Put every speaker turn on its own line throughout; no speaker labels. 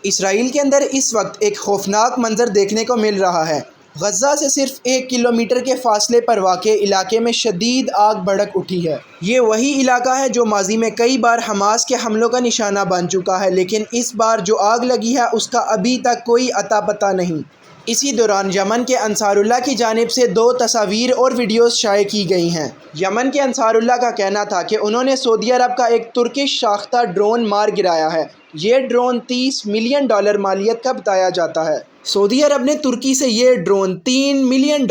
اسرائیل کے اندر اس وقت ایک خوفناک منظر دیکھنے کو مل رہا ہے۔ غزہ سے صرف 1 کلومیٹر کے فاصلے پر واقع علاقے میں شدید آگ بھڑک اٹھی ہے۔ یہ وہی علاقہ ہے جو ماضی میں کئی بار حماس کے حملوں کا نشانہ بن چکا ہے، لیکن اس بار جو آگ لگی ہے اس کا ابھی تک کوئی اتا پتہ نہیں۔ اسی دوران یمن کے انصار اللہ کی جانب سے 2 تصاویر اور ویڈیوز شائع کی گئی ہیں۔ یمن کے انصار اللہ کا کہنا تھا کہ انہوں نے سعودی عرب کا ایک ترکش ساختہ ڈرون مار گرایا ہے۔ یہ ڈرون $30 ملین مالیت کا بتایا جاتا ہے۔ سعودی عرب نے ترکی سے یہ ڈرون $3 ملین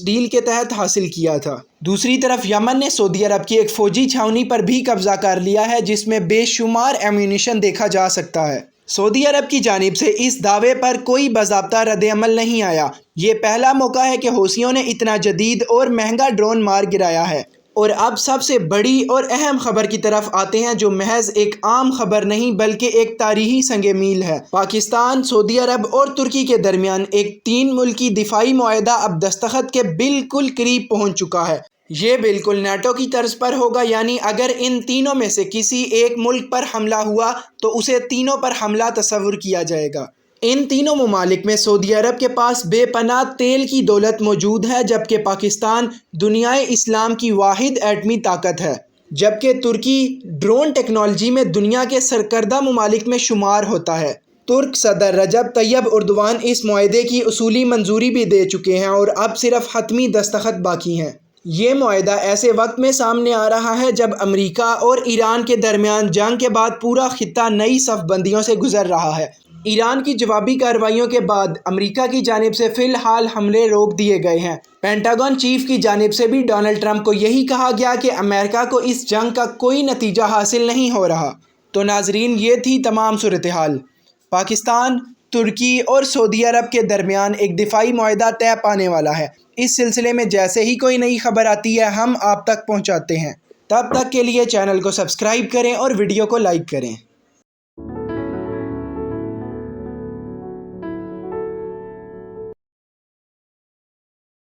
ڈیل کے تحت حاصل کیا تھا۔ دوسری طرف یمن نے سعودی عرب کی ایک فوجی چھاؤنی پر بھی قبضہ کر لیا ہے جس میں بے شمار ایمونیشن دیکھا جا سکتا ہے۔ سعودی عرب کی جانب سے اس دعوے پر کوئی باضابطہ رد عمل نہیں آیا۔ یہ پہلا موقع ہے کہ حوثیوں نے اتنا جدید اور مہنگا ڈرون مار گرایا ہے۔ اور اب سب سے بڑی اور اہم خبر کی طرف آتے ہیں جو محض ایک عام خبر نہیں بلکہ ایک تاریخی سنگ میل ہے۔ پاکستان، سعودی عرب اور ترکی کے درمیان ایک 3 ملکی دفاعی معاہدہ اب دستخط کے بالکل قریب پہنچ چکا ہے۔ یہ بالکل نیٹو کی طرز پر ہوگا، یعنی اگر ان تینوں میں سے کسی ایک ملک پر حملہ ہوا تو اسے تینوں پر حملہ تصور کیا جائے گا۔ ان تینوں ممالک میں سعودی عرب کے پاس بے پناہ تیل کی دولت موجود ہے، جبکہ پاکستان دنیائے اسلام کی واحد ایٹمی طاقت ہے، جبکہ ترکی ڈرون ٹیکنالوجی میں دنیا کے سرکردہ ممالک میں شمار ہوتا ہے۔ ترک صدر رجب طیب ایردوان اس معاہدے کی اصولی منظوری بھی دے چکے ہیں اور اب صرف حتمی دستخط باقی ہیں۔ یہ معاہدہ ایسے وقت میں سامنے آ رہا ہے جب امریکہ اور ایران کے درمیان جنگ کے بعد پورا خطہ نئی صف بندیوں سے گزر رہا ہے۔ ایران کی جوابی کارروائیوں کے بعد امریکہ کی جانب سے فی الحال حملے روک دیے گئے ہیں۔ پینٹاگن چیف کی جانب سے بھی ڈونلڈ ٹرمپ کو یہی کہا گیا کہ امریکہ کو اس جنگ کا کوئی نتیجہ حاصل نہیں ہو رہا۔ تو ناظرین، یہ تھی تمام صورتحال۔ پاکستان، ترکی اور سعودی عرب کے درمیان ایک دفاعی معاہدہ طے پانے والا ہے۔ اس سلسلے میں جیسے ہی کوئی نئی خبر آتی ہے ہم آپ تک پہنچاتے ہیں۔ تب تک کے لیے چینل کو سبسکرائب کریں اور ویڈیو کو لائک کریں۔